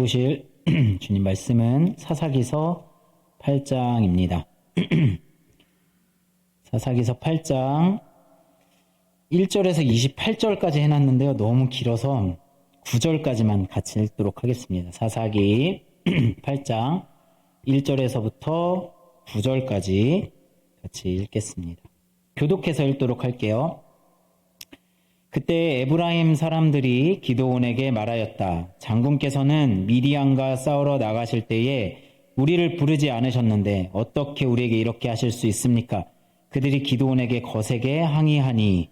보실 주님 말씀은 사사기서 8장입니다. 사사기서 8장 1절에서 28절까지 해놨는데요. 너무 길어서 9절까지만 같이 읽도록 하겠습니다. 사사기 8장 1절에서부터 9절까지 같이 읽겠습니다. 교독해서 읽도록 할게요. 그때 에브라임 사람들이 기드온에게 말하였다. 장군께서는 미디안과 싸우러 나가실 때에 우리를 부르지 않으셨는데 어떻게 우리에게 이렇게 하실 수 있습니까? 그들이 기드온에게 거세게 항의하니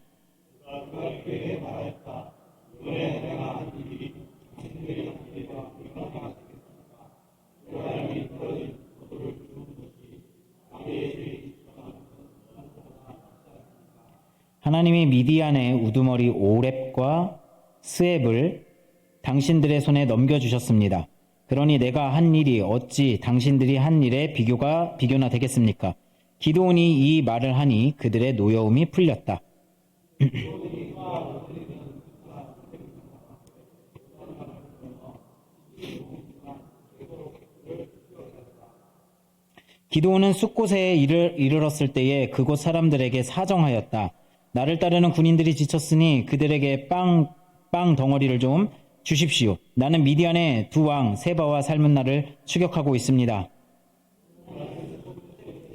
하나님이 미디안의 우두머리 오렙과 스앱을 당신들의 손에 넘겨주셨습니다. 그러니 내가 한 일이 어찌 당신들이 한 일에 비교나 되겠습니까? 기드온이 이 말을 하니 그들의 노여움이 풀렸다. 기드온은 숫곳에 이르렀을 때에 그곳 사람들에게 사정하였다. 나를 따르는 군인들이 지쳤으니 그들에게 빵 덩어리를 좀 주십시오. 나는 미디안의 두 왕 세바와 살문나를 추격하고 있습니다.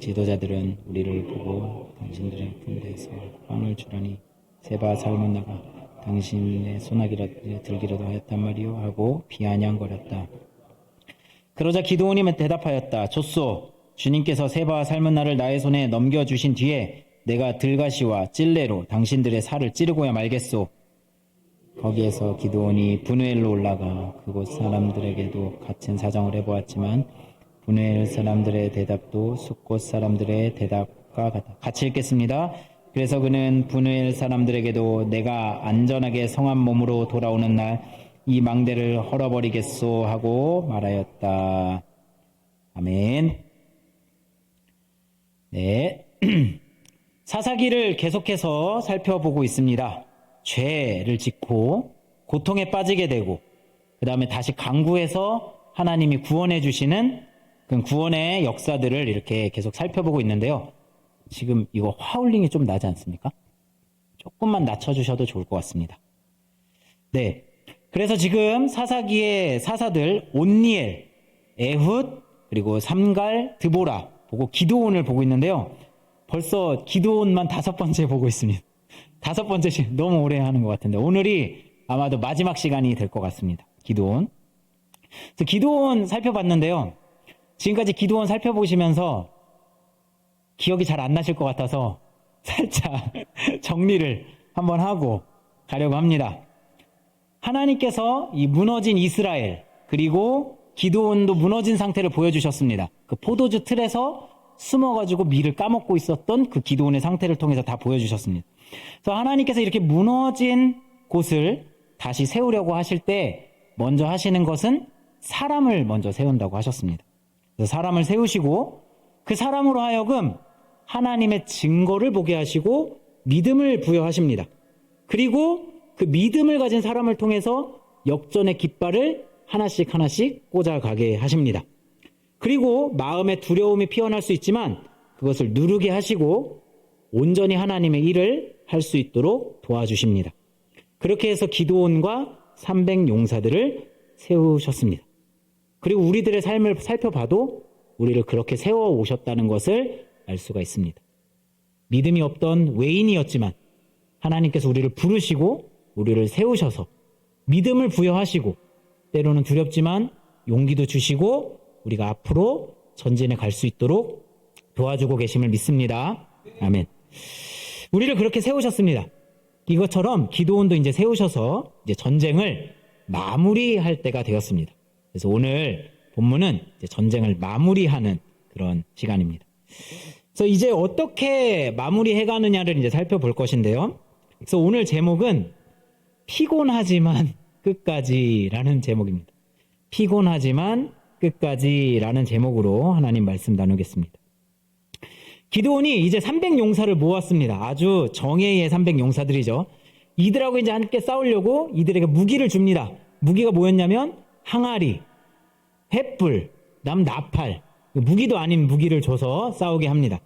지도자들은 우리를 보고 당신들의 군대에서 빵을 주라니 세바 살문나가 당신의 소나기라도 들기라도 하였단 말이오 하고 비아냥거렸다. 그러자 기드온이 대답하였다. 좋소. 주님께서 세바와 살문나를 나의 손에 넘겨주신 뒤에 내가 들가시와 찔레로 당신들의 살을 찌르고야 말겠소. 거기에서 기드온이 브누엘로 올라가 그곳 사람들에게도 같은 사정을 해보았지만 브누엘 사람들의 대답도 숫곳 사람들의 대답과 같다. 같이 읽겠습니다. 그래서 그는 브누엘 사람들에게도 내가 안전하게 성한 몸으로 돌아오는 날 이 망대를 헐어버리겠소 하고 말하였다. 아멘. 네. 사사기를 계속해서 살펴보고 있습니다. 죄를 짓고 고통에 빠지게 되고 그 다음에 다시 강구해서 하나님이 구원해 주시는 그 구원의 역사들을 이렇게 계속 살펴보고 있는데요. 지금 이거 화울링이 좀 나지 않습니까? 조금만 낮춰주셔도 좋을 것 같습니다. 네. 그래서 지금 사사기의 사사들 온니엘, 에훗, 그리고 삼갈, 드보라 보고 기드온을 보고 있는데요. 벌써 기드온만 5번째 보고 있습니다. 5번째씩 너무 오래 하는 것 같은데 오늘이 아마도 마지막 시간이 될 것 같습니다. 기드온. 그래서 기드온 살펴봤는데요. 지금까지 기드온 살펴보시면서 기억이 잘 안 나실 것 같아서 살짝 정리를 한번 하고 가려고 합니다. 하나님께서 이 무너진 이스라엘 그리고 기드온도 무너진 상태를 보여주셨습니다. 그 포도주 틀에서 숨어가지고 밀을 까먹고 있었던 그 기드온의 상태를 통해서 다 보여주셨습니다. 그래서 하나님께서 이렇게 무너진 곳을 다시 세우려고 하실 때 먼저 하시는 것은 사람을 먼저 세운다고 하셨습니다. 그래서 사람을 세우시고 그 사람으로 하여금 하나님의 증거를 보게 하시고 믿음을 부여하십니다. 그리고 그 믿음을 가진 사람을 통해서 역전의 깃발을 하나씩 꽂아가게 하십니다. 그리고 마음에 두려움이 피어날 수 있지만 그것을 누르게 하시고 온전히 하나님의 일을 할 수 있도록 도와주십니다. 그렇게 해서 기드온과 300용사들을 세우셨습니다. 그리고 우리들의 삶을 살펴봐도 우리를 그렇게 세워오셨다는 것을 알 수가 있습니다. 믿음이 없던 외인이었지만 하나님께서 우리를 부르시고 우리를 세우셔서 믿음을 부여하시고 때로는 두렵지만 용기도 주시고 우리가 앞으로 전진해 갈 수 있도록 도와주고 계심을 믿습니다. 아멘. 우리를 그렇게 세우셨습니다. 이것처럼 기드온도 이제 세우셔서 이제 전쟁을 마무리할 때가 되었습니다. 그래서 오늘 본문은 이제 전쟁을 마무리하는 그런 시간입니다. 그래서 이제 어떻게 마무리해 가느냐를 이제 살펴볼 것인데요. 그래서 오늘 제목은 피곤하지만 끝까지라는 제목입니다. 피곤하지만 끝까지라는 제목으로 하나님 말씀 나누겠습니다. 기드온이 이제 300용사를 모았습니다. 아주 정예의 300용사들이죠. 이들하고 이제 함께 싸우려고 이들에게 무기를 줍니다. 무기가 뭐였냐면 항아리, 횃불, 그다음 나팔, 무기도 아닌 무기를 줘서 싸우게 합니다.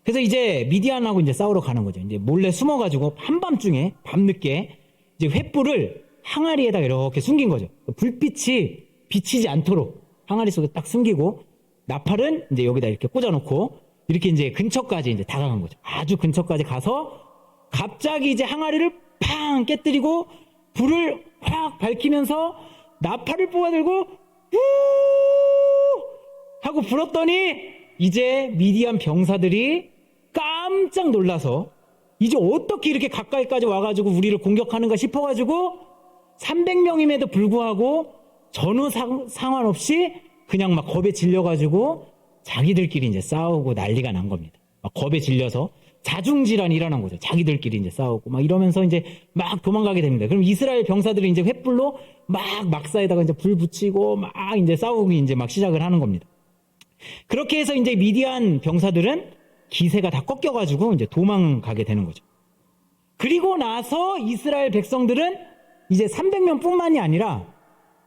그래서 이제 미디안하고 이제 싸우러 가는 거죠. 이제 몰래 숨어가지고 한밤중에 밤늦게 이제 횃불을 항아리에다 이렇게 숨긴 거죠. 불빛이 비치지 않도록 항아리 속에 딱 숨기고, 나팔은 이제 여기다 이렇게 꽂아놓고 이렇게 이제 근처까지 이제 다가간 거죠. 아주 근처까지 가서 갑자기 이제 항아리를 팡 깨뜨리고 불을 확 밝히면서 나팔을 뽑아들고 후 하고 불었더니 이제 미디안 병사들이 깜짝 놀라서 이제 어떻게 이렇게 가까이까지 와가지고 우리를 공격하는가 싶어가지고 300명임에도 불구하고 전후 상관없이 그냥 막 겁에 질려가지고 자기들끼리 이제 싸우고 난리가 난 겁니다. 막 겁에 질려서 자중질환이 일어난 거죠. 자기들끼리 이제 싸우고 막 이러면서 이제 막 도망가게 됩니다. 그럼 이스라엘 병사들이 이제 횃불로 막 막사에다가 이제 불 붙이고 막 이제 싸우기 이제 막 시작을 하는 겁니다. 그렇게 해서 이제 미디안 병사들은 기세가 다 꺾여가지고 이제 도망가게 되는 거죠. 그리고 나서 이스라엘 백성들은 이제 300명뿐만이 아니라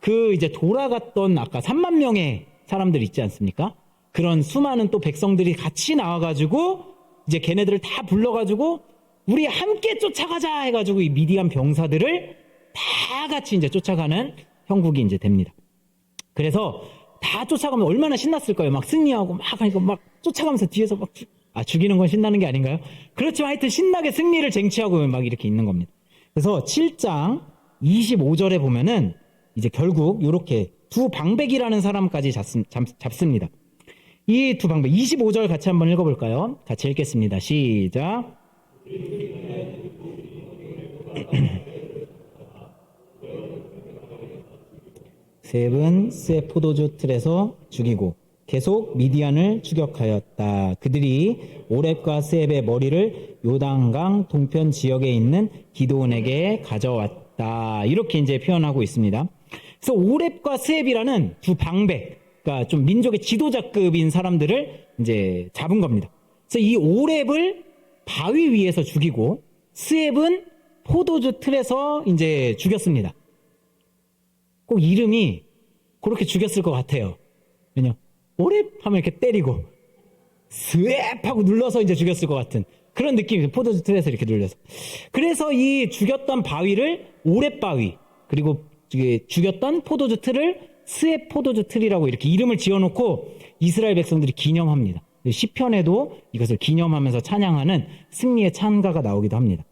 그 이제 돌아갔던 아까 3만 명의 사람들 있지 않습니까? 그런 수많은 또 백성들이 같이 나와가지고 이제 걔네들을 다 불러가지고 우리 함께 쫓아가자 해가지고 이 미디안 병사들을 다 같이 이제 쫓아가는 형국이 이제 됩니다. 그래서 다 쫓아가면 얼마나 신났을 거예요. 막 승리하고 막 하니까 막 쫓아가면서 뒤에서 막 죽이는 건 신나는 게 아닌가요? 그렇지만 하여튼 신나게 승리를 쟁취하고 막 이렇게 있는 겁니다. 그래서 7장 25절에 보면은 이제 결국 이렇게 두 방백이라는 사람까지 잡습니다. 이 두 방백 25절 같이 한번 읽어볼까요? 같이 읽겠습니다. 시작. 셉은 새 포도주 틀에서 죽이고 계속 미디안을 추격하였다. 그들이 오렙과 셉의 머리를 요단강 동편 지역에 있는 기드온에게 가져왔다. 이렇게 이제 표현하고 있습니다. 그래서 오렙과 셉이라는 두 방백, 그러니까 좀 민족의 지도자급인 사람들을 이제 잡은 겁니다. 그래서 이 오렙을 바위 위에서 죽이고 스앱은 포도주 틀에서 이제 죽였습니다. 꼭 이름이 그렇게 죽였을 것 같아요. 왜냐? 오렙 하면 이렇게 때리고 스앱 하고 눌러서 이제 죽였을 것 같은 그런 느낌이 포도주 틀에서 이렇게 눌려서. 그래서 이 죽였던 바위를 오렙 바위, 그리고 죽였던 포도주 틀을 스앱 포도주 틀이라고 이렇게 이름을 지어놓고 이스라엘 백성들이 기념합니다. 시편에도 이것을 기념하면서 찬양하는 승리의 찬가가 나오기도 합니다.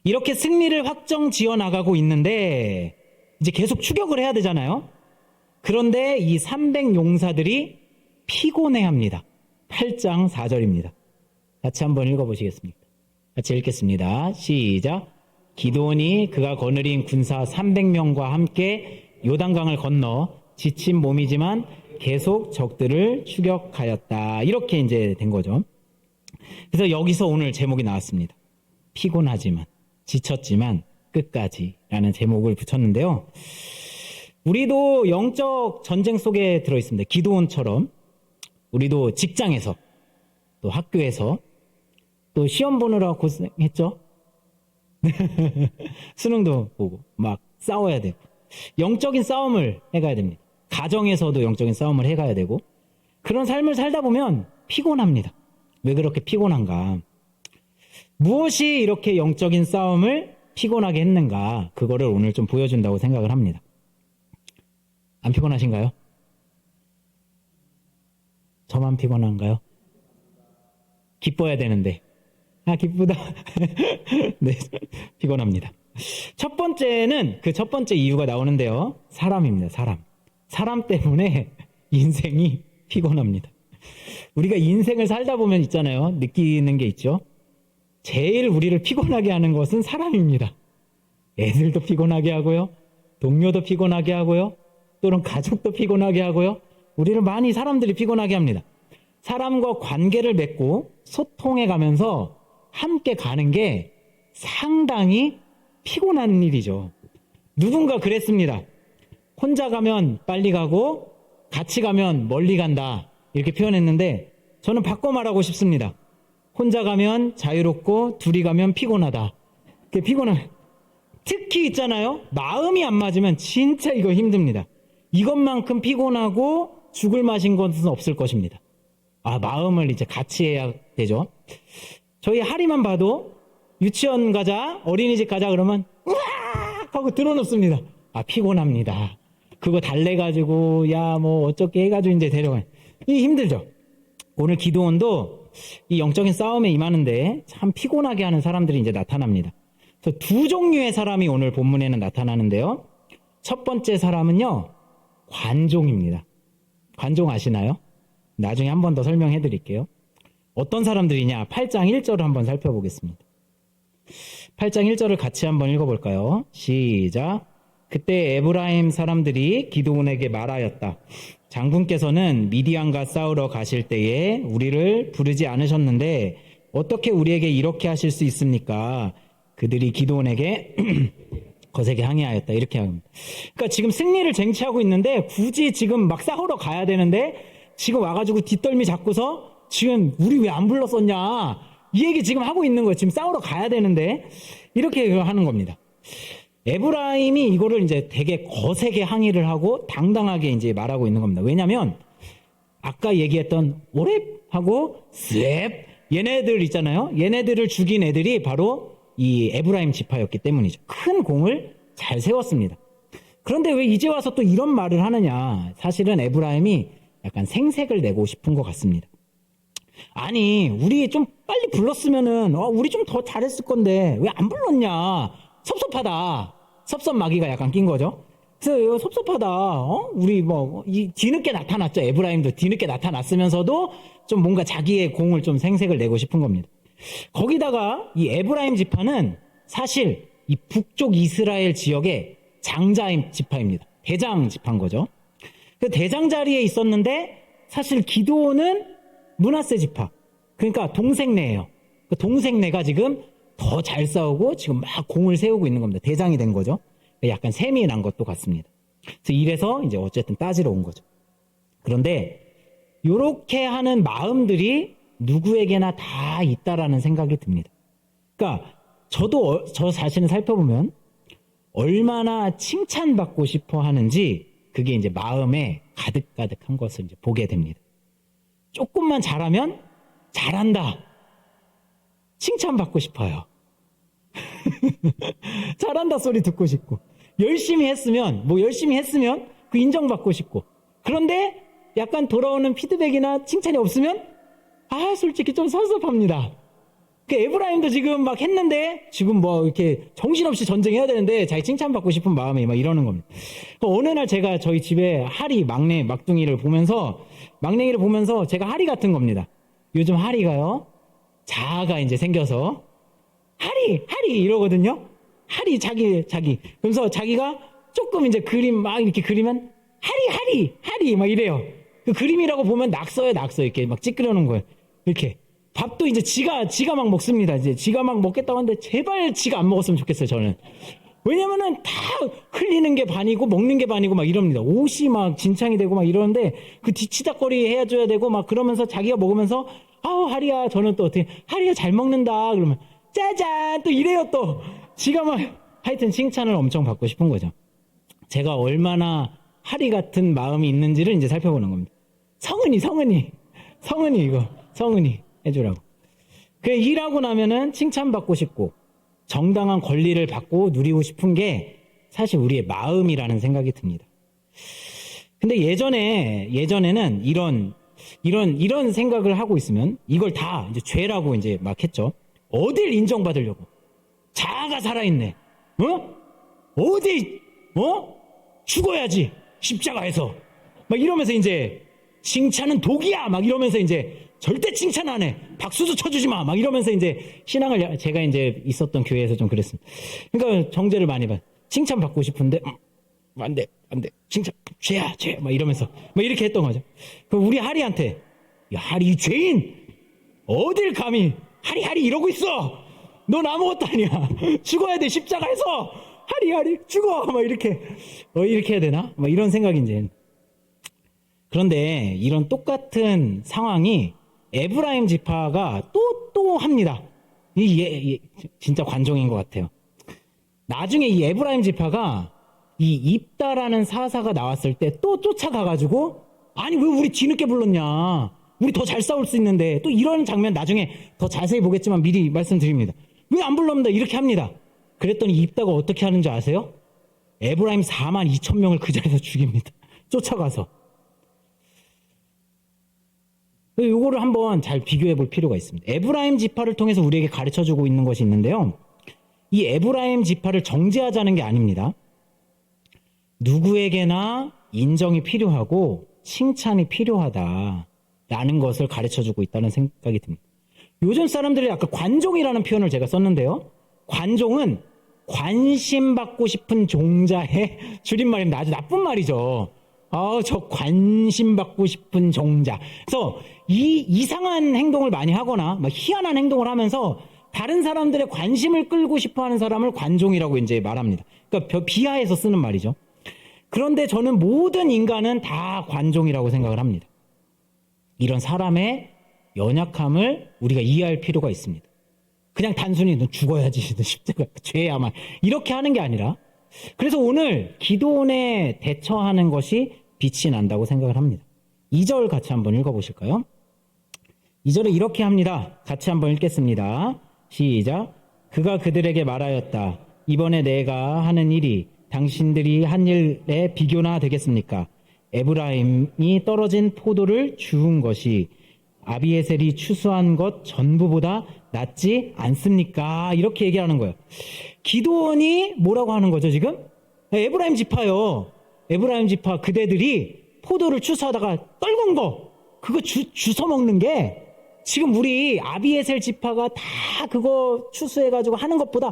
이렇게 승리를 확정 지어 나가고 있는데 이제 계속 추격을 해야 되잖아요. 그런데 이 300 용사들이 피곤해합니다. 8장 4절입니다. 같이 한번 읽어보시겠습니까? 같이 읽겠습니다. 시작. 기드온이 그가 거느린 군사 300명과 함께 요단강을 건너 지친 몸이지만 계속 적들을 추격하였다. 이렇게 이제 된 거죠. 그래서 여기서 오늘 제목이 나왔습니다. 피곤하지만, 지쳤지만 끝까지라는 제목을 붙였는데요. 우리도 영적 전쟁 속에 들어있습니다. 기드온처럼 우리도 직장에서 또 학교에서 또 시험 보느라 고생했죠. 수능도 보고 막 싸워야 되고 영적인 싸움을 해가야 됩니다. 가정에서도 영적인 싸움을 해가야 되고 그런 삶을 살다 보면 피곤합니다. 왜 그렇게 피곤한가? 무엇이 이렇게 영적인 싸움을 피곤하게 했는가? 그거를 오늘 좀 보여준다고 생각을 합니다. 안 피곤하신가요? 저만 피곤한가요? 기뻐야 되는데. 기쁘다. 네, 피곤합니다. 첫 번째는 그 첫 번째 이유가 나오는데요. 사람입니다. 사람 때문에 인생이 피곤합니다. 우리가 인생을 살다 보면 있잖아요. 느끼는 게 있죠. 제일 우리를 피곤하게 하는 것은 사람입니다. 애들도 피곤하게 하고요. 동료도 피곤하게 하고요. 또는 가족도 피곤하게 하고요. 우리를 많이 사람들이 피곤하게 합니다. 사람과 관계를 맺고 소통해 가면서 함께 가는 게 상당히 피곤한 일이죠. 누군가 그랬습니다. 혼자 가면 빨리 가고 같이 가면 멀리 간다. 이렇게 표현했는데 저는 바꿔 말하고 싶습니다. 혼자 가면 자유롭고 둘이 가면 피곤하다. 피곤한. 특히 있잖아요. 마음이 안 맞으면 진짜 이거 힘듭니다. 이것만큼 피곤하고 죽을 맛인 것은 없을 것입니다. 마음을 이제 같이 해야 되죠. 저희 하리만 봐도 유치원 가자, 어린이집 가자 그러면 으악 하고 들어놓습니다. 피곤합니다. 그거 달래가지고 뭐 어쩌게 해가지고 이제 데려가요. 이 힘들죠. 오늘 기도원도 이 영적인 싸움에 임하는데 참 피곤하게 하는 사람들이 이제 나타납니다. 그래서 두 종류의 사람이 오늘 본문에는 나타나는데요. 첫 번째 사람은요, 관종입니다. 관종 아시나요? 나중에 한 번 더 설명해 드릴게요. 어떤 사람들이냐? 8장 1절을 한번 살펴보겠습니다. 8장 1절을 같이 한번 읽어볼까요? 시작. 그때 에브라임 사람들이 기드온에게 말하였다. 장군께서는 미디안과 싸우러 가실 때에 우리를 부르지 않으셨는데 어떻게 우리에게 이렇게 하실 수 있습니까? 그들이 기드온에게 거세게 항의하였다. 이렇게 합니다. 그러니까 지금 승리를 쟁취하고 있는데 굳이 지금 막 싸우러 가야 되는데 지금 와가지고 뒷덜미 잡고서 지금 우리 왜 안 불렀었냐? 이 얘기 지금 하고 있는 거예요. 지금 싸우러 가야 되는데 이렇게 하는 겁니다. 에브라임이 이거를 이제 되게 거세게 항의를 하고 당당하게 이제 말하고 있는 겁니다. 왜냐면 아까 얘기했던 오렙하고 스렙 얘네들 있잖아요. 얘네들을 죽인 애들이 바로 이 에브라임 지파였기 때문이죠. 큰 공을 잘 세웠습니다. 그런데 왜 이제 와서 또 이런 말을 하느냐? 사실은 에브라임이 약간 생색을 내고 싶은 것 같습니다. 아니, 우리 좀 빨리 불렀으면은 우리 좀 더 잘했을 건데 왜 안 불렀냐? 섭섭하다. 섭섭마귀가 약간 낀 거죠. 그래서 이거 섭섭하다. 우리 뒤늦게 나타났죠. 에브라임도 뒤늦게 나타났으면서도 좀 뭔가 자기의 공을 좀 생색을 내고 싶은 겁니다. 거기다가 이 에브라임 지파는 사실 이 북쪽 이스라엘 지역의 장자 지파입니다. 대장 지파인 거죠. 그 대장 자리에 있었는데 사실 기드온은 므낫세 지파. 그러니까 동생네예요. 그 동생네가 지금 더 잘 싸우고 지금 막 공을 세우고 있는 겁니다. 대장이 된 거죠. 약간 셈이 난 것도 같습니다. 그래서 이래서 이제 어쨌든 따지러 온 거죠. 그런데 이렇게 하는 마음들이 누구에게나 다 있다라는 생각이 듭니다. 그러니까 저도 저 자신을 살펴보면 얼마나 칭찬받고 싶어 하는지 그게 이제 마음에 가득가득한 것을 이제 보게 됩니다. 조금만 잘하면 잘한다. 칭찬받고 싶어요. 잘한다 소리 듣고 싶고 열심히 했으면 그 인정받고 싶고 그런데 약간 돌아오는 피드백이나 칭찬이 없으면 솔직히 좀 섭섭합니다. 그 에브라임도 지금 막 했는데 지금 이렇게 정신없이 전쟁해야 되는데 자기 칭찬받고 싶은 마음이 막 이러는 겁니다. 어느 날 제가 저희 집에 하리 막둥이를 보면서 제가 하리 같은 겁니다. 요즘 하리가요 자아가 이제 생겨서 하리 이러거든요. 하리 자기 그러면서 자기가 조금 이제 그림 막 이렇게 그리면 하리 막 이래요. 그 그림이라고 보면 낙서예요. 이렇게 막 찌끄려는 거예요. 이렇게 밥도 이제 지가 막 먹습니다. 이제 지가 막 먹겠다고 하는데 제발 지가 안 먹었으면 좋겠어요. 저는. 왜냐면은 다 흘리는 게 반이고 먹는 게 반이고 막 이럽니다. 옷이 막 진창이 되고 막 이러는데 그 뒤치다거리 해줘야 되고 막 그러면서 자기가 먹으면서 하리야 저는 또 어떻게 하리야 잘 먹는다 그러면 짜잔 또 이래요. 또 지가 막 하여튼 칭찬을 엄청 받고 싶은 거죠. 제가 얼마나 하리 같은 마음이 있는지를 이제 살펴보는 겁니다. 성은이 해주라고. 그 일하고 나면은 칭찬받고 싶고 정당한 권리를 받고 누리고 싶은 게 사실 우리의 마음이라는 생각이 듭니다. 근데 예전에는 이런 생각을 하고 있으면 이걸 다 이제 죄라고 이제 막 했죠. 어딜 인정받으려고. 자아가 살아있네. 어디, 죽어야지. 십자가에서. 막 이러면서 이제 칭찬은 독이야. 막 이러면서 이제 절대 칭찬 안 해. 박수도 쳐주지 마. 막 이러면서 이제 신앙을 제가 이제 있었던 교회에서 좀 그랬습니다. 그러니까 정죄를 많이 받. 칭찬 받고 싶은데 안 돼. 칭찬 죄야. 막 이러면서 막 이렇게 했던 거죠. 그럼 우리 하리한테 야 하리 죄인 어딜 감히 하리 이러고 있어. 넌 아무것도 아니야. 죽어야 돼 십자가에서. 하리 죽어. 막 이렇게 해야 되나? 막 이런 생각이 이제. 그런데 이런 똑같은 상황이 에브라임 지파가 또 합니다. 진짜 관종인 것 같아요. 나중에 이 에브라임 지파가 이 입다라는 사사가 나왔을 때 또 쫓아가가지고 아니 왜 우리 뒤늦게 불렀냐, 우리 더 잘 싸울 수 있는데, 또 이런 장면 나중에 더 자세히 보겠지만 미리 말씀드립니다. 왜 안 불렀나 이렇게 합니다. 그랬더니 입다가 어떻게 하는지 아세요? 에브라임 4만 2천 명을 그 자리에서 죽입니다. 쫓아가서. 요거를 한번 잘 비교해 볼 필요가 있습니다. 에브라임 지파를 통해서 우리에게 가르쳐주고 있는 것이 있는데요. 이 에브라임 지파를 정죄하자는 게 아닙니다. 누구에게나 인정이 필요하고 칭찬이 필요하다라는 것을 가르쳐주고 있다는 생각이 듭니다. 요즘 사람들이 아까 관종이라는 표현을 제가 썼는데요. 관종은 관심받고 싶은 종자의 줄임말입니다. 아주 나쁜 말이죠. 저 관심받고 싶은 종자. 그래서 이 이상한 행동을 많이 하거나 막 희한한 행동을 하면서 다른 사람들의 관심을 끌고 싶어 하는 사람을 관종이라고 이제 말합니다. 그러니까 비하해서 쓰는 말이죠. 그런데 저는 모든 인간은 다 관종이라고 생각을 합니다. 이런 사람의 연약함을 우리가 이해할 필요가 있습니다. 그냥 단순히 너 죽어야지, 너 십자가 죄야만 이렇게 하는 게 아니라, 그래서 오늘 기도원에 대처하는 것이 빛이 난다고 생각을 합니다. 2절 같이 한번 읽어보실까요? 2절에 이렇게 합니다. 같이 한번 읽겠습니다. 시작. 그가 그들에게 말하였다. 이번에 내가 하는 일이 당신들이 한 일에 비교나 되겠습니까? 에브라임이 떨어진 포도를 주운 것이 아비에셀이 추수한 것 전부보다 낫지 않습니까? 이렇게 얘기하는 거예요. 기도원이 뭐라고 하는 거죠 지금? 에브라임 지파요. 에브라임 지파 그대들이 포도를 추수하다가 떨군 거 그거 주워 먹는 게 지금 우리 아비에셀 지파가 다 그거 추수해가지고 하는 것보다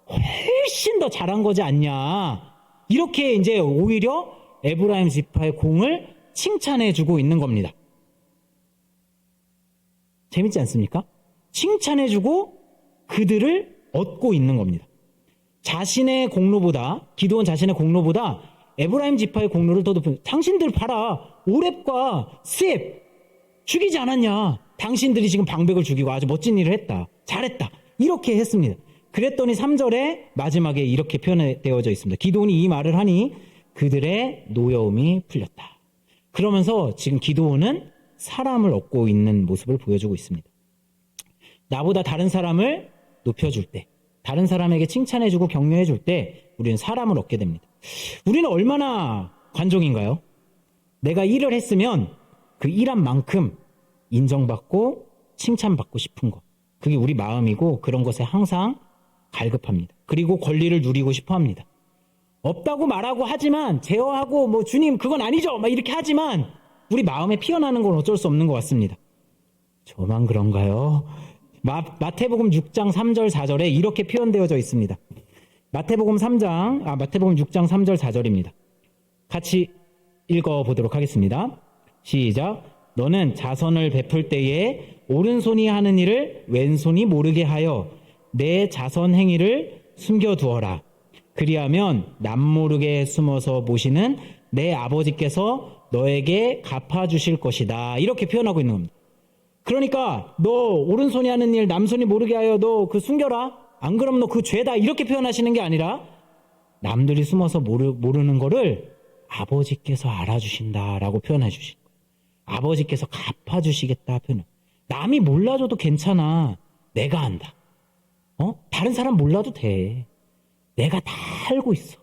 훨씬 더 잘한 거지 않냐. 이렇게 이제 오히려 에브라임 지파의 공을 칭찬해주고 있는 겁니다. 재밌지 않습니까? 칭찬해주고 그들을 얻고 있는 겁니다. 자신의 공로보다, 기드온 자신의 공로보다 에브라임 지파의 공로를 더 높은, 당신들 봐라, 오렙과 스엡 죽이지 않았냐. 당신들이 지금 방백을 죽이고 아주 멋진 일을 했다. 잘했다. 이렇게 했습니다. 그랬더니 3절에 마지막에 이렇게 표현되어져 있습니다. 기드온이 이 말을 하니 그들의 노여움이 풀렸다. 그러면서 지금 기드온은 사람을 얻고 있는 모습을 보여주고 있습니다. 나보다 다른 사람을 높여줄 때, 다른 사람에게 칭찬해주고 격려해줄 때 우리는 사람을 얻게 됩니다. 우리는 얼마나 관종인가요? 내가 일을 했으면 그 일한 만큼 인정받고 칭찬받고 싶은 것, 그게 우리 마음이고 그런 것에 항상 갈급합니다. 그리고 권리를 누리고 싶어 합니다. 없다고 말하고 하지만, 제어하고 뭐 주님 그건 아니죠 막 이렇게 하지만 우리 마음에 피어나는 건 어쩔 수 없는 것 같습니다. 저만 그런가요? 마태복음 6장 3절 4절에 이렇게 표현되어져 있습니다. 마태복음 6장 3절 4절입니다. 같이 읽어보도록 하겠습니다. 시작. 너는 자선을 베풀 때에 오른손이 하는 일을 왼손이 모르게 하여 내 자선 행위를 숨겨두어라. 그리하면 남모르게 숨어서 모시는 내 아버지께서 너에게 갚아주실 것이다. 이렇게 표현하고 있는 겁니다. 그러니까 너 오른손이 하는 일 남손이 모르게 하여 너 그 숨겨라. 안 그러면 너 그 죄다. 이렇게 표현하시는 게 아니라 남들이 숨어서 모르는 거를 아버지께서 알아주신다라고 표현해 주신 거예요. 아버지께서 갚아주시겠다 표현. 남이 몰라줘도 괜찮아. 내가 안다. 다른 사람 몰라도 돼. 내가 다 알고 있어.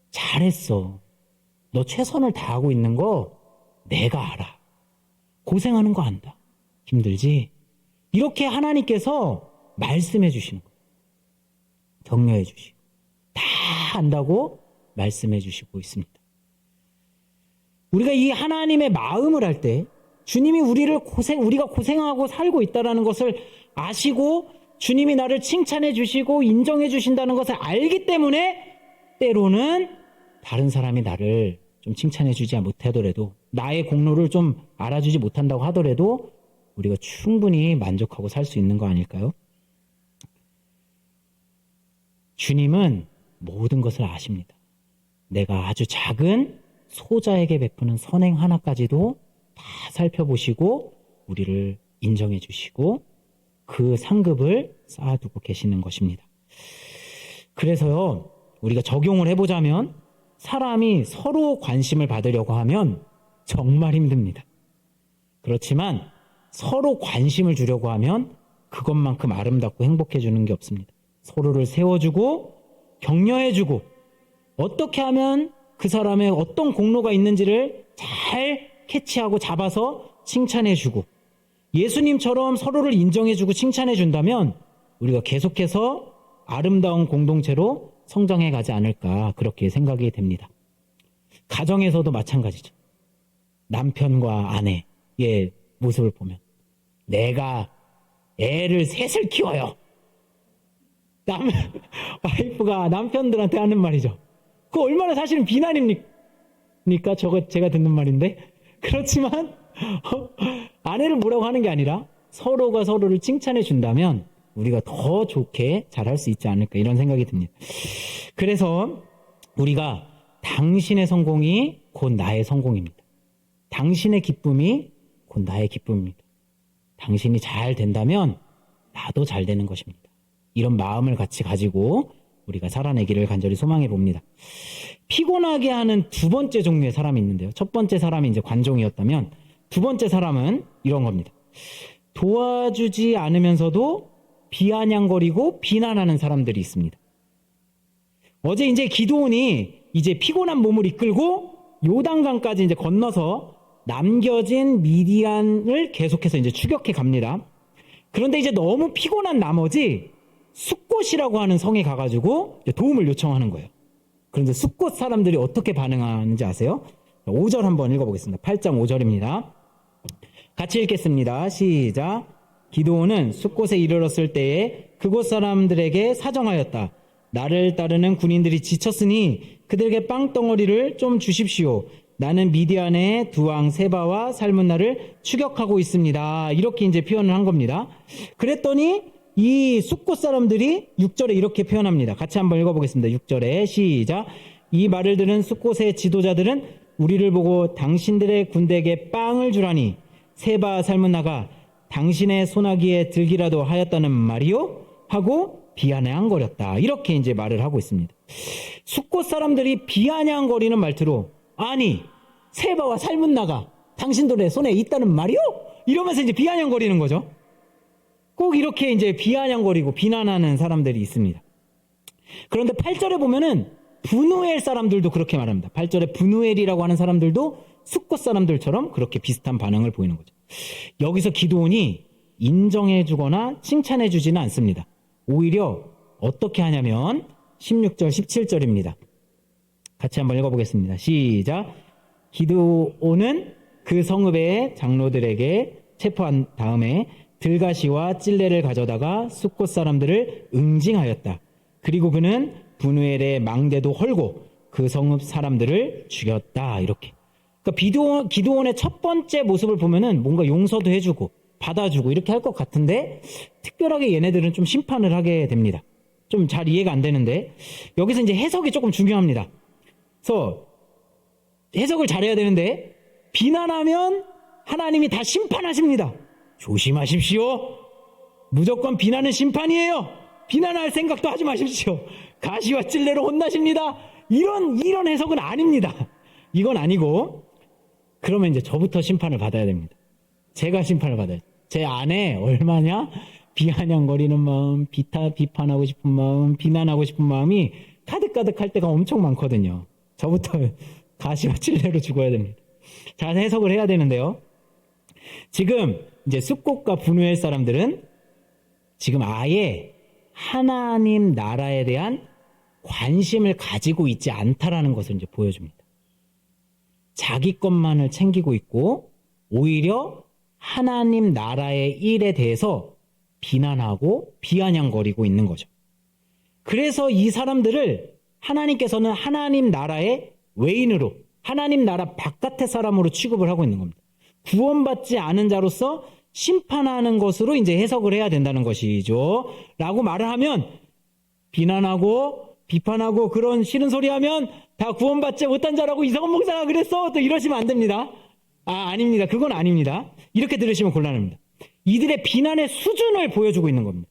잘했어. 너 최선을 다하고 있는 거 내가 알아. 고생하는 거 안다. 힘들지? 이렇게 하나님께서 말씀해 주시는 거예요. 격려해 주시고 다 안다고 말씀해 주시고 있습니다. 우리가 이 하나님의 마음을 할 때 주님이 우리가 고생하고 살고 있다는 것을 아시고 주님이 나를 칭찬해 주시고 인정해 주신다는 것을 알기 때문에 때로는 다른 사람이 나를 좀 칭찬해 주지 못하더라도, 나의 공로를 좀 알아주지 못한다고 하더라도 우리가 충분히 만족하고 살 수 있는 거 아닐까요? 주님은 모든 것을 아십니다. 내가 아주 작은 소자에게 베푸는 선행 하나까지도 다 살펴보시고 우리를 인정해 주시고 그 상급을 쌓아두고 계시는 것입니다. 그래서요, 우리가 적용을 해보자면 사람이 서로 관심을 받으려고 하면 정말 힘듭니다. 그렇지만 서로 관심을 주려고 하면 그것만큼 아름답고 행복해지는 게 없습니다. 서로를 세워주고 격려해주고 어떻게 하면 그 사람의 어떤 공로가 있는지를 잘 캐치하고 잡아서 칭찬해주고 예수님처럼 서로를 인정해주고 칭찬해준다면 우리가 계속해서 아름다운 공동체로 성장해 가지 않을까 그렇게 생각이 됩니다. 가정에서도 마찬가지죠. 남편과 아내의 모습을 보면 내가 애를 셋을 키워요. 와이프가 남편들한테 하는 말이죠. 그거 얼마나 사실은 비난입니까? 제가 듣는 말인데. 그렇지만 아내를 뭐라고 하는 게 아니라 서로가 서로를 칭찬해 준다면 우리가 더 좋게 잘할 수 있지 않을까 이런 생각이 듭니다. 그래서 우리가 당신의 성공이 곧 나의 성공입니다. 당신의 기쁨이 곧 나의 기쁨입니다. 당신이 잘 된다면 나도 잘 되는 것입니다. 이런 마음을 같이 가지고 우리가 살아내기를 간절히 소망해 봅니다. 피곤하게 하는 두 번째 종류의 사람이 있는데요. 첫 번째 사람이 이제 관종이었다면 두 번째 사람은 이런 겁니다. 도와주지 않으면서도 비아냥거리고 비난하는 사람들이 있습니다. 어제 이제 기드온이 이제 피곤한 몸을 이끌고 요단강까지 이제 건너서 남겨진 미디안을 계속해서 이제 추격해 갑니다. 그런데 이제 너무 피곤한 나머지 숫곳이라고 하는 성에 가가지고 도움을 요청하는 거예요. 그런데 숫곳 사람들이 어떻게 반응하는지 아세요? 5절 한번 읽어보겠습니다. 8장 5절입니다. 같이 읽겠습니다. 시작. 기드온은 숫곳에 이르렀을 때에 그곳 사람들에게 사정하였다. 나를 따르는 군인들이 지쳤으니 그들에게 빵덩어리를 좀 주십시오. 나는 미디안의 두 왕 세바와 살문나를 추격하고 있습니다. 이렇게 이제 표현을 한 겁니다. 그랬더니 이 숫곳 사람들이 6절에 이렇게 표현합니다. 같이 한번 읽어보겠습니다. 6절에 시작. 이 말을 들은 숫곳의 지도자들은 우리를 보고 당신들의 군대에게 빵을 주라니 세바 살문나가 당신의 소나기에 들기라도 하였다는 말이요? 하고 비아냥거렸다. 이렇게 이제 말을 하고 있습니다. 숫곳 사람들이 비아냥거리는 말투로 아니 세바와 살문나가 당신들의 손에 있다는 말이요? 이러면서 이제 비아냥거리는 거죠. 꼭 이렇게 이제 비아냥거리고 비난하는 사람들이 있습니다. 그런데 8절에 보면은 브누엘 사람들도 그렇게 말합니다. 8절에 브누엘이라고 하는 사람들도 숫곳 사람들처럼 그렇게 비슷한 반응을 보이는 거죠. 여기서 기드온이 인정해주거나 칭찬해주지는 않습니다. 오히려 어떻게 하냐면 16절, 17절입니다. 같이 한번 읽어보겠습니다. 시작. 기드온은 그 성읍의 장로들에게 체포한 다음에 들가시와 찔레를 가져다가 숫곳 사람들을 응징하였다. 그리고 그는 브누엘의 망대도 헐고 그 성읍 사람들을 죽였다. 이렇게. 그러니까 기드온의 첫 번째 모습을 보면은 뭔가 용서도 해주고 받아주고 이렇게 할 것 같은데 특별하게 얘네들은 좀 심판을 하게 됩니다. 좀 잘 이해가 안 되는데 여기서 이제 해석이 조금 중요합니다. 그래서 해석을 잘해야 되는데 비난하면 하나님이 다 심판하십니다. 조심하십시오. 무조건 비난은 심판이에요. 비난할 생각도 하지 마십시오. 가시와 찔레로 혼나십니다. 이런 해석은 아닙니다. 이건 아니고 그러면 이제 저부터 심판을 받아야 됩니다. 제가 심판을 받아야 돼요. 제 안에 얼마냐? 비아냥거리는 마음, 비판하고 싶은 마음, 비난하고 싶은 마음이 가득가득할 때가 엄청 많거든요. 저부터 가시와 찔레로 죽어야 됩니다. 잘 해석을 해야 되는데요. 지금 이제 숫곳과 브누엘 사람들은 지금 아예 하나님 나라에 대한 관심을 가지고 있지 않다라는 것을 이제 보여줍니다. 자기 것만을 챙기고 있고 오히려 하나님 나라의 일에 대해서 비난하고 비아냥거리고 있는 거죠. 그래서 이 사람들을 하나님께서는 하나님 나라의 외인으로 하나님 나라 바깥의 사람으로 취급을 하고 있는 겁니다. 구원받지 않은 자로서 심판하는 것으로 이제 해석을 해야 된다는 것이죠. 라고 말을 하면 비난하고 비판하고 그런 싫은 소리 하면 다 구원받지 못한 자라고 이성원 목사가 그랬어 또 이러시면 안 됩니다. 아닙니다. 그건 아닙니다. 이렇게 들으시면 곤란합니다. 이들의 비난의 수준을 보여주고 있는 겁니다.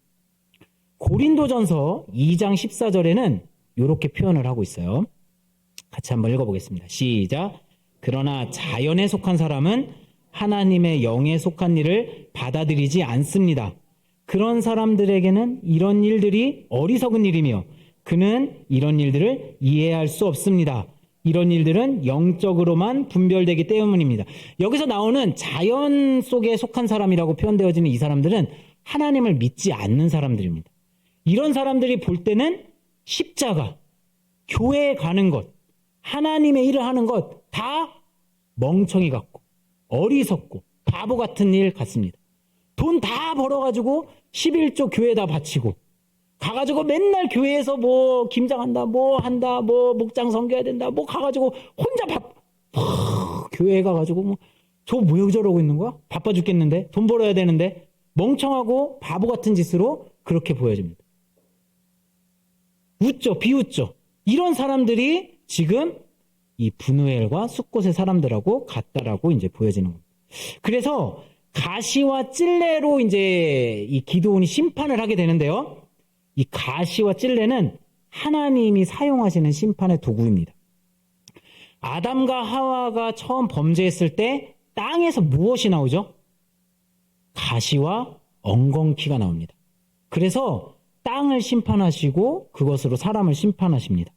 고린도전서 2장 14절에는 이렇게 표현을 하고 있어요. 같이 한번 읽어보겠습니다. 시작. 그러나 자연에 속한 사람은 하나님의 영에 속한 일을 받아들이지 않습니다. 그런 사람들에게는 이런 일들이 어리석은 일이며 그는 이런 일들을 이해할 수 없습니다. 이런 일들은 영적으로만 분별되기 때문입니다. 여기서 나오는 자연 속에 속한 사람이라고 표현되어지는 이 사람들은 하나님을 믿지 않는 사람들입니다. 이런 사람들이 볼 때는 십자가, 교회에 가는 것, 하나님의 일을 하는 것 다 멍청이 같고 어리석고 바보 같은 일 같습니다. 돈 다 벌어가지고 11조 교회에다 바치고 가가지고 맨날 교회에서 뭐 김장한다, 뭐 한다, 뭐 목장 섬겨야 된다, 뭐 가가지고 혼자 교회에 가가지고 뭐 저 뭐 저러고 있는 거야? 바빠 죽겠는데 돈 벌어야 되는데 멍청하고 바보 같은 짓으로 그렇게 보여집니다. 웃죠, 비웃죠. 이런 사람들이 지금 이 브누엘과 숫곳의 사람들하고 같다라고 이제 보여지는 겁니다. 그래서 가시와 찔레로 이제 이 기드온이 심판을 하게 되는데요. 이 가시와 찔레는 하나님이 사용하시는 심판의 도구입니다. 아담과 하와가 처음 범죄했을 때 땅에서 무엇이 나오죠? 가시와 엉겅퀴가 나옵니다. 그래서 땅을 심판하시고 그것으로 사람을 심판하십니다.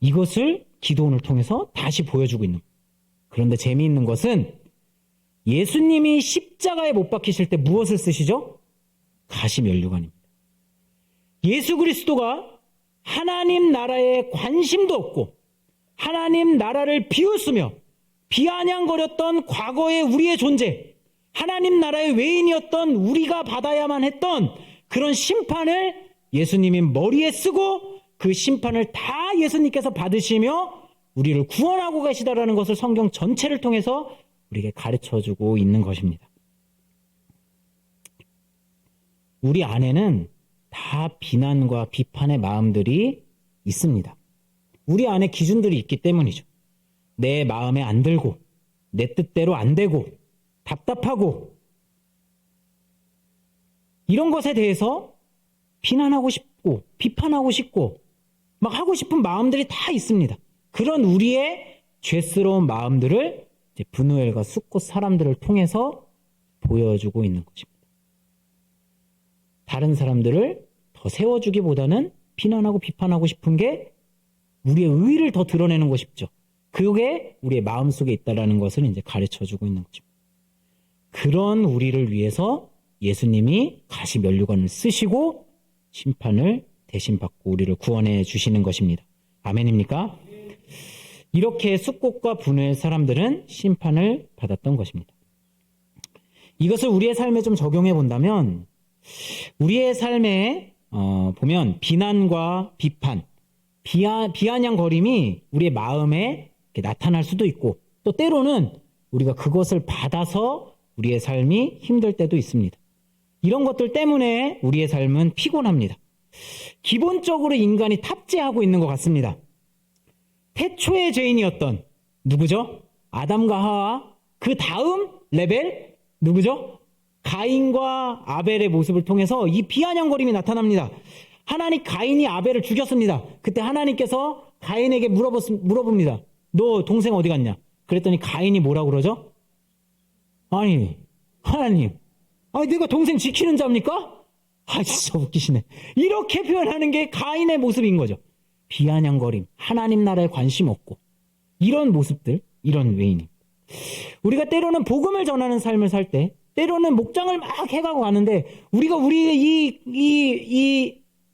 이것을 기드온을 통해서 다시 보여주고 있는 거예요. 그런데 재미있는 것은 예수님이 십자가에 못 박히실 때 무엇을 쓰시죠? 가시면류관입니다. 예수 그리스도가 하나님 나라에 관심도 없고 하나님 나라를 비웃으며 비아냥거렸던 과거의 우리의 존재, 하나님 나라의 외인이었던 우리가 받아야만 했던 그런 심판을 예수님이 머리에 쓰고 그 심판을 다 예수님께서 받으시며 우리를 구원하고 계시다라는 것을 성경 전체를 통해서 우리에게 가르쳐주고 있는 것입니다. 우리 안에는 다 비난과 비판의 마음들이 있습니다. 우리 안에 기준들이 있기 때문이죠. 내 마음에 안 들고 내 뜻대로 안 되고 답답하고 이런 것에 대해서 비난하고 싶고 비판하고 싶고 막 하고 싶은 마음들이 다 있습니다. 그런 우리의 죄스러운 마음들을 이제 브누엘과 숫곳 사람들을 통해서 보여주고 있는 것입니다. 다른 사람들을 더 세워주기보다는 비난하고 비판하고 싶은 게 우리의 의의를 더 드러내는 것이죠. 그게 우리의 마음속에 있다는 것을 이제 가르쳐주고 있는 것입니다. 그런 우리를 위해서 예수님이 가시면류관을 쓰시고 심판을 대신 받고 우리를 구원해 주시는 것입니다. 아멘입니까? 이렇게 숫곳과 브누엘 사람들은 심판을 받았던 것입니다. 이것을 우리의 삶에 좀 적용해 본다면 우리의 삶에 보면 비난과 비판, 비아냥거림이 우리의 마음에 나타날 수도 있고 또 때로는 우리가 그것을 받아서 우리의 삶이 힘들 때도 있습니다. 이런 것들 때문에 우리의 삶은 피곤합니다. 기본적으로 인간이 탑재하고 있는 것 같습니다. 태초의 죄인이었던 누구죠? 아담과 하와. 그 다음 레벨 누구죠? 가인과 아벨의 모습을 통해서 이 비아냥거림이 나타납니다. 가인이 아벨을 죽였습니다. 그때 하나님께서 가인에게 물어봅니다. 너 동생 어디 갔냐? 그랬더니 가인이 뭐라고 그러죠? 아니 하나님, 내가 동생 지키는 자입니까? 진짜 웃기시네. 이렇게 표현하는 게 가인의 모습인 거죠. 비아냥거림, 하나님 나라에 관심 없고 이런 모습들, 이런 외인입니다. 우리가 때로는 복음을 전하는 삶을 살 때, 때로는 목장을 막 해가고 가는데 우리가 우리의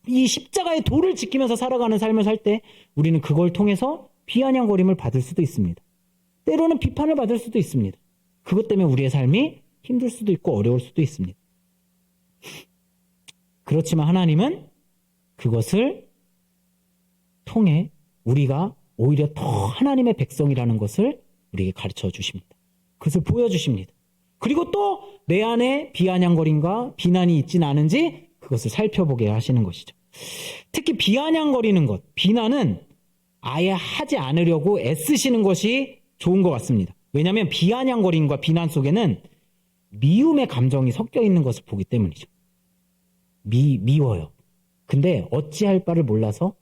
이 십자가의 도를 지키면서 살아가는 삶을 살 때 우리는 그걸 통해서 비아냥거림을 받을 수도 있습니다. 때로는 비판을 받을 수도 있습니다. 그것 때문에 우리의 삶이 힘들 수도 있고 어려울 수도 있습니다. 그렇지만 하나님은 그것을 통해 우리가 오히려 더 하나님의 백성이라는 것을 우리에게 가르쳐 주십니다. 그것을 보여주십니다. 그리고 또 내 안에 비아냥거림과 비난이 있지는 않은지 그것을 살펴보게 하시는 것이죠. 특히 비아냥거리는 것, 비난은 아예 하지 않으려고 애쓰시는 것이 좋은 것 같습니다. 왜냐하면 비아냥거림과 비난 속에는 미움의 감정이 섞여 있는 것을 보기 때문이죠. 미워요. 근데 어찌할 바를 몰라서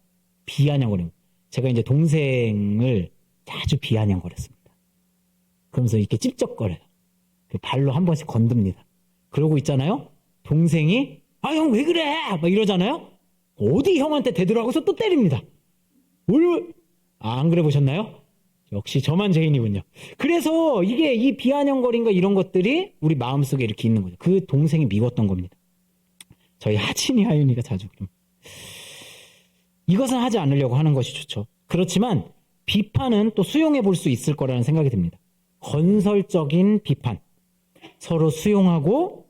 비아냥거림. 제가 이제 동생을 자주 비아냥거렸습니다. 그러면서 이렇게 찝쩍거려요. 그 발로 한 번씩 건듭니다. 그러고 있잖아요. 동생이 형 왜 그래? 막 이러잖아요. 어디 형한테 대들어가고서 또 때립니다. 안 그래 보셨나요? 역시 저만 죄인이군요. 그래서 이게 이 비아냥거림과 이런 것들이 우리 마음속에 이렇게 있는 거죠. 그 동생이 미웠던 겁니다. 저희 하진이 하윤이가 자주 그럼. 이것은 하지 않으려고 하는 것이 좋죠. 그렇지만 비판은 또 수용해 볼 수 있을 거라는 생각이 듭니다. 건설적인 비판. 서로 수용하고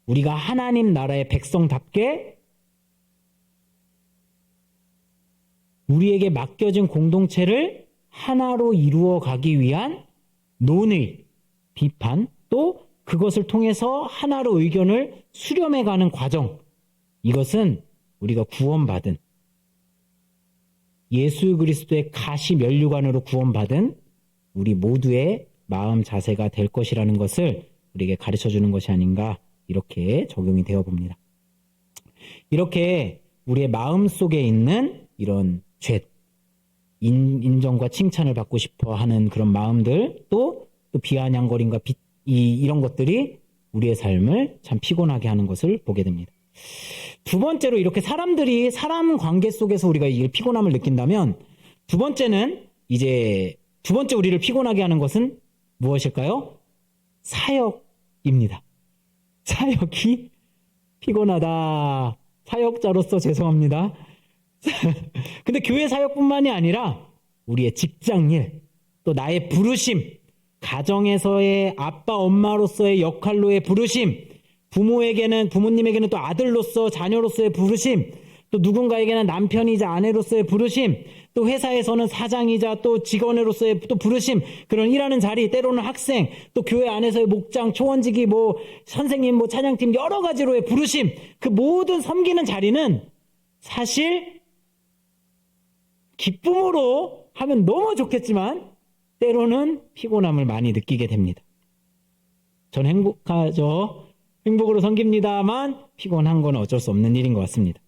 우리가 하나님 나라의 백성답게 우리에게 맡겨진 공동체를 하나로 이루어 가기 위한 논의, 비판, 또 그것을 통해서 하나로 의견을 수렴해가는 과정. 이것은 우리가 구원받은 예수 그리스도의 가시 면류관으로 구원받은 우리 모두의 마음 자세가 될 것이라는 것을 우리에게 가르쳐주는 것이 아닌가 이렇게 적용이 되어 봅니다. 이렇게 우리의 마음 속에 있는 이런 죄, 인정과 칭찬을 받고 싶어 하는 그런 마음들, 또 비아냥거림과 이런 것들이 우리의 삶을 참 피곤하게 하는 것을 보게 됩니다. 두 번째로 이렇게 사람 관계 속에서 우리가 이 피곤함을 느낀다면 두 번째 우리를 피곤하게 하는 것은 무엇일까요? 사역입니다. 사역이 피곤하다. 사역자로서 죄송합니다. 근데 교회 사역뿐만이 아니라 우리의 직장일, 또 나의 부르심, 가정에서의 아빠, 엄마로서의 역할로의 부르심, 부모님에게는 또 아들로서, 자녀로서의 부르심, 또 누군가에게는 남편이자 아내로서의 부르심, 또 회사에서는 사장이자 또 직원으로서의 또 부르심, 그런 일하는 자리, 때로는 학생, 또 교회 안에서의 목장, 초원지기, 선생님, 찬양팀, 여러 가지로의 부르심, 그 모든 섬기는 자리는 사실 기쁨으로 하면 너무 좋겠지만 때로는 피곤함을 많이 느끼게 됩니다. 전 행복하죠. 행복으로 섬깁니다만 피곤한 건 어쩔 수 없는 일인 것 같습니다.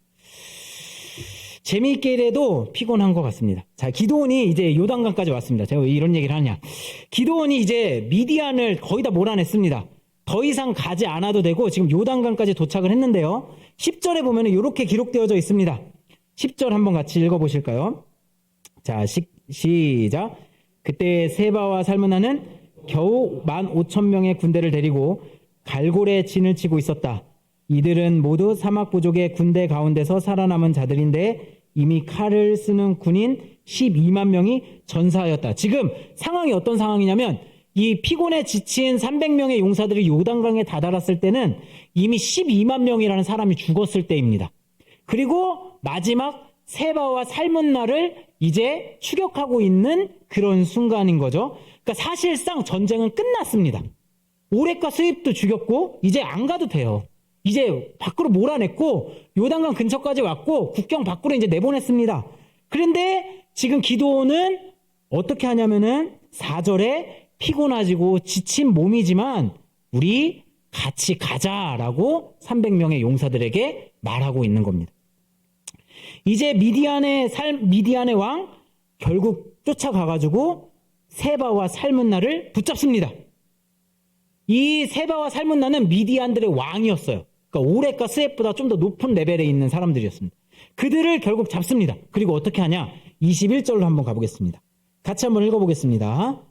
재미있게 일해도 피곤한 것 같습니다. 자, 기드온이 이제 요단강까지 왔습니다. 제가 왜 이런 얘기를 하냐. 기드온이 이제 미디안을 거의 다 몰아냈습니다. 더 이상 가지 않아도 되고 지금 요단강까지 도착을 했는데요. 10절에 보면 이렇게 기록되어져 있습니다. 10절 한번 같이 읽어보실까요? 자, 시작. 그때 세바와 살므나는 겨우 15,000명의 군대를 데리고 갈골에 진을 치고 있었다. 이들은 모두 사막 부족의 군대 가운데서 살아남은 자들인데 이미 칼을 쓰는 군인 12만 명이 전사하였다. 지금 상황이 어떤 상황이냐면 이 피곤에 지친 300명의 용사들이 요단강에 다다랐을 때는 이미 12만 명이라는 사람이 죽었을 때입니다. 그리고 마지막 세바와 살문나를 이제 추격하고 있는 그런 순간인 거죠. 그러니까 사실상 전쟁은 끝났습니다. 오렉과 스윕도 죽였고 이제 안 가도 돼요. 이제 밖으로 몰아냈고 요단강 근처까지 왔고 국경 밖으로 이제 내보냈습니다. 그런데 지금 기드온은 어떻게 하냐면은 4절에 피곤하지고 지친 몸이지만 우리 같이 가자라고 300명의 용사들에게 말하고 있는 겁니다. 이제 미디안의 왕 결국 쫓아가가지고 세바와 살문나를 붙잡습니다. 이 세바와 살문나는 미디안들의 왕이었어요. 그러니까 오렉과 스윕보다 좀 더 높은 레벨에 있는 사람들이었습니다. 그들을 결국 잡습니다. 그리고 어떻게 하냐? 21절로 한번 가보겠습니다. 같이 한번 읽어보겠습니다.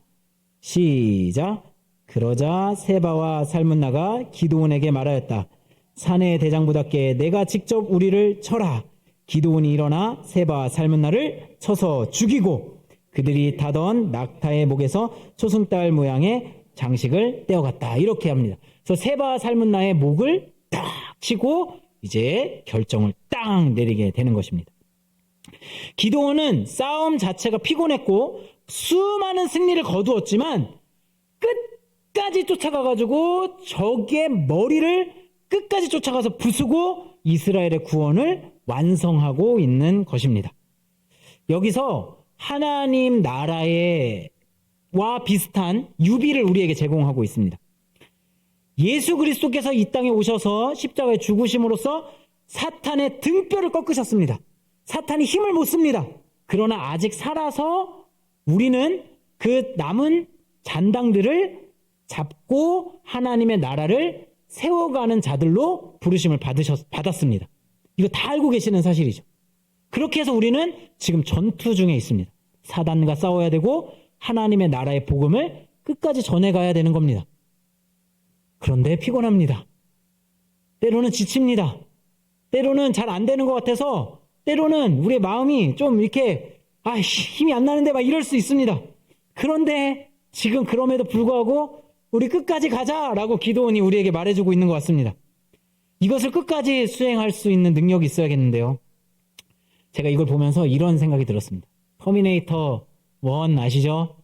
시작. 그러자 세바와 살문나가 기드온에게 말하였다. 사내 대장부답게 내가 직접 우리를 쳐라. 기드온이 일어나 세바와 살문나를 쳐서 죽이고 그들이 타던 낙타의 목에서 초승달 모양의 장식을 떼어갔다. 이렇게 합니다. 그래서 세바와 살문나의 목을 딱 치고 이제 결정을 딱 내리게 되는 것입니다. 기드온은 싸움 자체가 피곤했고 수많은 승리를 거두었지만 끝까지 쫓아가가지고 적의 머리를 끝까지 쫓아가서 부수고 이스라엘의 구원을 완성하고 있는 것입니다. 여기서 하나님 나라와 비슷한 유비를 우리에게 제공하고 있습니다. 예수 그리스도께서 이 땅에 오셔서 십자가에 죽으심으로써 사탄의 등뼈를 꺾으셨습니다. 사탄이 힘을 못 씁니다. 그러나 아직 살아서 우리는 그 남은 잔당들을 잡고 하나님의 나라를 세워가는 자들로 부르심을 받았습니다. 이거 다 알고 계시는 사실이죠. 그렇게 해서 우리는 지금 전투 중에 있습니다. 사단과 싸워야 되고 하나님의 나라의 복음을 끝까지 전해가야 되는 겁니다. 그런데 피곤합니다. 때로는 지칩니다. 때로는 잘 안 되는 것 같아서 때로는 우리의 마음이 좀 이렇게 힘이 안 나는데 막 이럴 수 있습니다. 그런데 지금 그럼에도 불구하고 우리 끝까지 가자라고 기도원이 우리에게 말해주고 있는 것 같습니다. 이것을 끝까지 수행할 수 있는 능력이 있어야겠는데요. 제가 이걸 보면서 이런 생각이 들었습니다. 터미네이터 1 아시죠?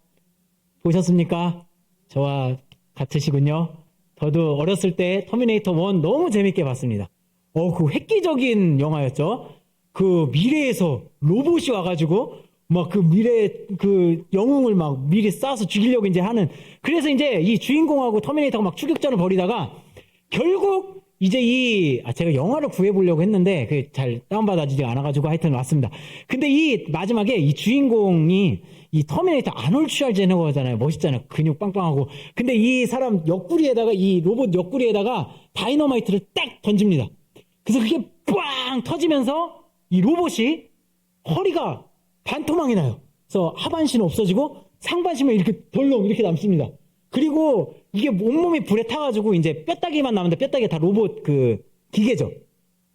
보셨습니까? 저와 같으시군요. 저도 어렸을 때 터미네이터 1 너무 재밌게 봤습니다. 그 획기적인 영화였죠. 그 미래에서 로봇이 와가지고 막 그 미래 그 영웅을 막 미리 쏴서 죽이려고 이제 하는. 그래서 이제 이 주인공하고 터미네이터가 막 추격전을 벌이다가 결국 이제 제가 영화를 구해보려고 했는데 그게 잘 다운받아지지 않아가지고 하여튼 왔습니다. 근데 이 마지막에 이 주인공이 이 터미네이터 아놀드 슈왈제네거잖아요. 멋있잖아요. 근육 빵빵하고. 근데 이 사람 옆구리에다가 이 로봇 옆구리에다가 다이너마이트를 딱 던집니다. 그래서 그게 빵 터지면서 이 로봇이 허리가 반토막이 나요. 그래서 하반신은 없어지고 상반신은 이렇게 덜렁 이렇게 남습니다. 그리고 이게 온몸이 불에 타가지고 이제 뼈다귀만 남는데 뼈다귀가 다 로봇 그 기계죠.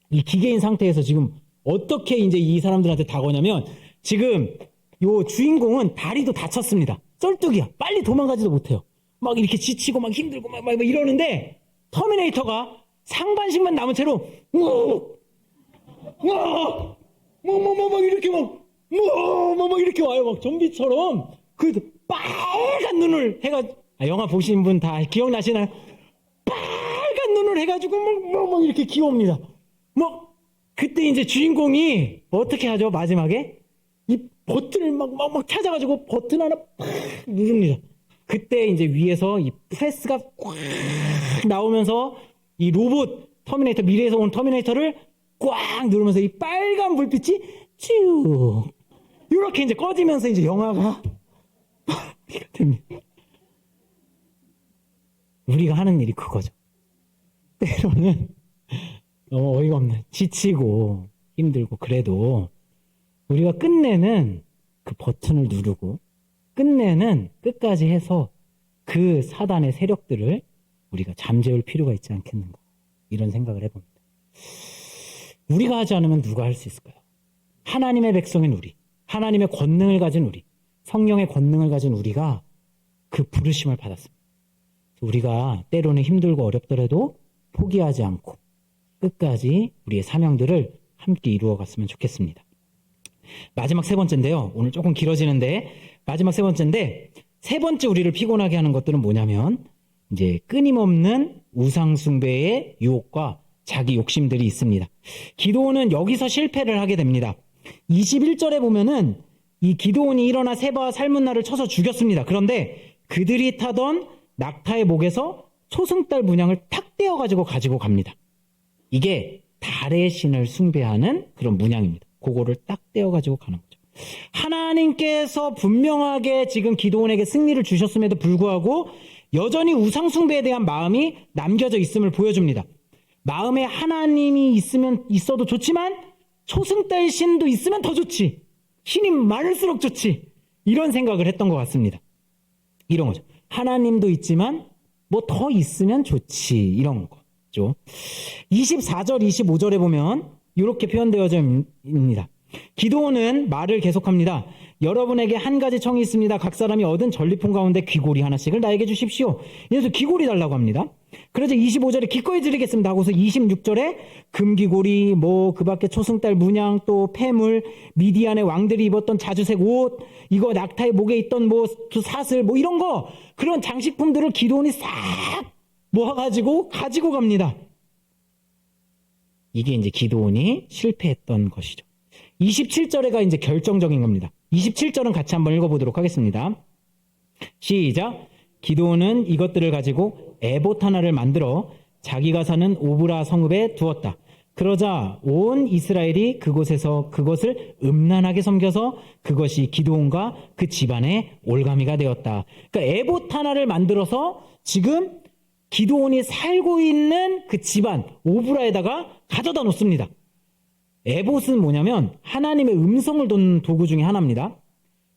이 기계인 상태에서 지금 어떻게 이제 이 사람들한테 다가오냐면 지금 요 주인공은 다리도 다쳤습니다. 쩔뚝이야. 빨리 도망가지도 못해요. 막 이렇게 지치고 막 힘들고 막 이러는데 터미네이터가 상반신만 남은 채로 막 이렇게 막 이렇게 와요. 막 좀비처럼 그 빨간 눈을 해가지고 영화 보신 분 다 기억나시나요? 빨간 눈을 해가지고 막 이렇게 기어옵니다. 그때 이제 주인공이 어떻게 하죠? 마지막에 이 버튼을 막 찾아가지고 버튼 하나 팍 누릅니다. 그때 이제 위에서 이 프레스가 꽉 나오면서 이 로봇 터미네이터, 미래에서 온 터미네이터를 꽉 누르면서 이 빨간 불빛이 쭉 이렇게 이제 꺼지면서 이제 영화가 됩니다. 우리가 하는 일이 그거죠. 때로는 너무 어이가 없네. 지치고 힘들고 그래도 우리가 끝내는 그 버튼을 누르고 끝내는 끝까지 해서 그 사단의 세력들을 우리가 잠재울 필요가 있지 않겠는가, 이런 생각을 해봅니다. 우리가 하지 않으면 누가 할 수 있을까요? 하나님의 백성인 우리, 하나님의 권능을 가진 우리, 성령의 권능을 가진 우리가 그 부르심을 받았습니다. 우리가 때로는 힘들고 어렵더라도 포기하지 않고 끝까지 우리의 사명들을 함께 이루어갔으면 좋겠습니다. 마지막 세 번째인데요. 오늘 조금 길어지는데 마지막 세 번째인데, 세 번째 우리를 피곤하게 하는 것들은 뭐냐면 이제 끊임없는 우상숭배의 유혹과 자기 욕심들이 있습니다. 기드온은 여기서 실패를 하게 됩니다. 21절에 보면은 이 기드온이 일어나 세바와 살문나를 쳐서 죽였습니다. 그런데 그들이 타던 낙타의 목에서 초승달 문양을 탁 떼어가지고 가지고 갑니다. 이게 달의 신을 숭배하는 그런 문양입니다. 그거를 딱 떼어가지고 가는 거죠. 하나님께서 분명하게 지금 기드온에게 승리를 주셨음에도 불구하고 여전히 우상숭배에 대한 마음이 남겨져 있음을 보여줍니다. 마음에 하나님이 있어도 좋지만 초승달 신도 있으면 더 좋지, 신이 많을수록 좋지, 이런 생각을 했던 것 같습니다. 이런 거죠. 하나님도 있지만 뭐 더 있으면 좋지, 이런 거죠. 24절 25절에 보면 이렇게 표현되어져 있습니다. 기드온은 말을 계속합니다. 여러분에게 한 가지 청이 있습니다. 각 사람이 얻은 전리품 가운데 귀고리 하나씩을 나에게 주십시오. 그래서 귀고리 달라고 합니다. 그래서 25절에 기꺼이 드리겠습니다 하고서 26절에 금귀고리, 그 밖에 초승달 문양, 또 폐물, 미디안의 왕들이 입었던 자주색 옷, 이거 낙타의 목에 있던 사슬, 이런 거, 그런 장식품들을 기드온이 싹 모아가지고 가지고 갑니다. 이게 이제 기드온이 실패했던 것이죠. 27절에가 이제 결정적인 겁니다. 27절은 같이 한번 읽어보도록 하겠습니다. 시작. 기드온은 이것들을 가지고 에봇 하나를 만들어 자기가 사는 오브라 성읍에 두었다. 그러자 온 이스라엘이 그곳에서 그것을 음란하게 섬겨서 그것이 기드온과 그 집안의 올가미가 되었다. 그러니까 에봇 하나를 만들어서 지금 기드온이 살고 있는 그 집안 오브라에다가 가져다 놓습니다. 에봇은 뭐냐면 하나님의 음성을 돋는 도구 중에 하나입니다.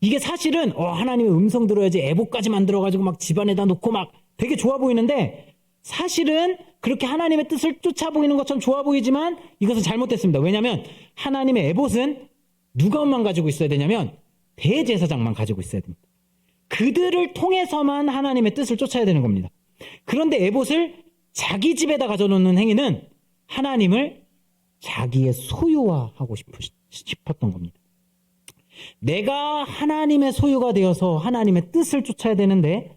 이게 사실은 하나님의 음성 들어야지 에봇까지 만들어가지고 막 집안에다 놓고 막 되게 좋아 보이는데, 사실은 그렇게 하나님의 뜻을 쫓아 보이는 것처럼 좋아 보이지만 이것은 잘못됐습니다. 왜냐하면 하나님의 에봇은 누가만 가지고 있어야 되냐면 대제사장만 가지고 있어야 됩니다. 그들을 통해서만 하나님의 뜻을 쫓아야 되는 겁니다. 그런데 에봇을 자기 집에다 가져놓는 행위는 하나님을 자기의 소유화하고 싶었던 겁니다. 내가 하나님의 소유가 되어서 하나님의 뜻을 쫓아야 되는데,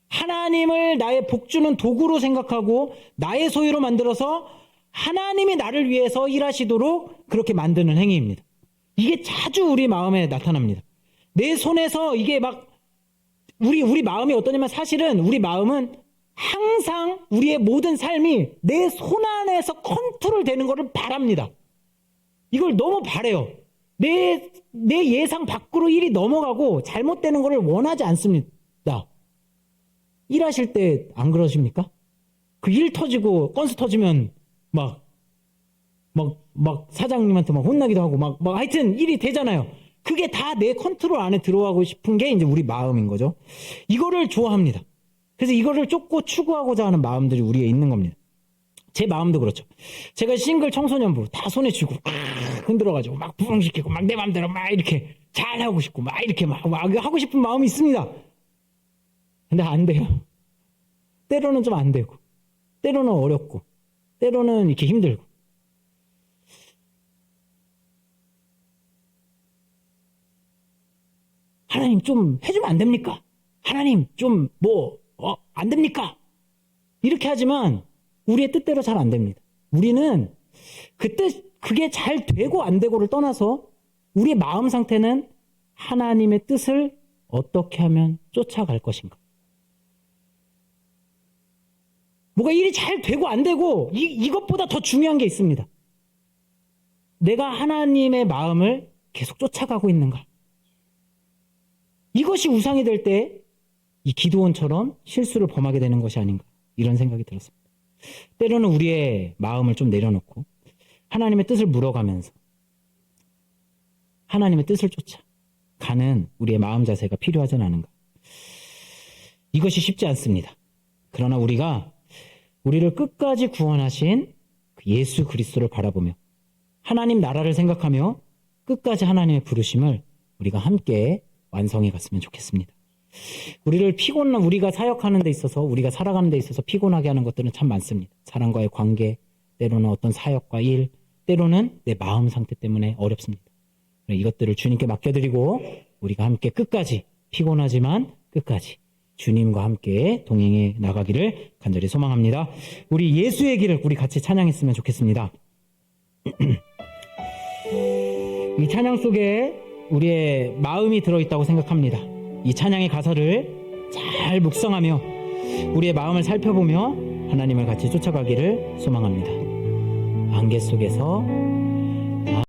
하나님을 나의 복주는 도구로 생각하고 나의 소유로 만들어서 하나님이 나를 위해서 일하시도록 그렇게 만드는 행위입니다. 이게 자주 우리 마음에 나타납니다. 내 손에서 이게 막 우리 마음이 어떠냐면, 사실은 우리 마음은 항상 우리의 모든 삶이 내 손 안에서 컨트롤 되는 것을 바랍니다. 이걸 너무 바래요. 내 예상 밖으로 일이 넘어가고 잘못되는 것을 원하지 않습니다. 일하실 때 안 그러십니까? 그 일 터지고 건수 터지면 막 사장님한테 막 혼나기도 하고 막 하여튼 일이 되잖아요. 그게 다 내 컨트롤 안에 들어가고 싶은 게 이제 우리 마음인 거죠. 이거를 좋아합니다. 그래서 이거를 쫓고 추구하고자 하는 마음들이 우리에 있는 겁니다. 제 마음도 그렇죠. 제가 싱글 청소년부 다 손에 쥐고 흔들어가지고 막 부흥시키고 막 내 마음대로 막 이렇게 잘하고 싶고 막 이렇게 막 하고 싶은 마음이 있습니다. 근데 안 돼요. 때로는 좀 안 되고, 때로는 어렵고, 때로는 이렇게 힘들고. 하나님 좀 해주면 안 됩니까? 하나님 좀 안 됩니까? 이렇게 하지만 우리의 뜻대로 잘 안 됩니다. 우리는 그게 잘 되고 안 되고를 떠나서 우리의 마음 상태는 하나님의 뜻을 어떻게 하면 쫓아갈 것인가. 뭐가 일이 잘 되고 안 되고 이것보다 더 중요한 게 있습니다. 내가 하나님의 마음을 계속 쫓아가고 있는가. 이것이 우상이 될 때 이 기드온처럼 실수를 범하게 되는 것이 아닌가, 이런 생각이 들었습니다. 때로는 우리의 마음을 좀 내려놓고 하나님의 뜻을 물어가면서 하나님의 뜻을 쫓아가는 우리의 마음 자세가 필요하지 않은가. 이것이 쉽지 않습니다. 그러나 우리를 끝까지 구원하신 그 예수 그리스도를 바라보며 하나님 나라를 생각하며 끝까지 하나님의 부르심을 우리가 함께 완성해 갔으면 좋겠습니다. 우리가 사역하는 데 있어서, 우리가 살아가는 데 있어서 피곤하게 하는 것들은 참 많습니다. 사람과의 관계, 때로는 어떤 사역과 일, 때로는 내 마음 상태 때문에 어렵습니다. 이것들을 주님께 맡겨드리고 우리가 함께 끝까지, 피곤하지만 끝까지 주님과 함께 동행해 나가기를 간절히 소망합니다. 우리 예수의 길을 우리 같이 찬양했으면 좋겠습니다. 이 찬양 속에 우리의 마음이 들어있다고 생각합니다. 이 찬양의 가사를 잘 묵상하며 우리의 마음을 살펴보며 하나님을 같이 쫓아가기를 소망합니다. 안개 속에서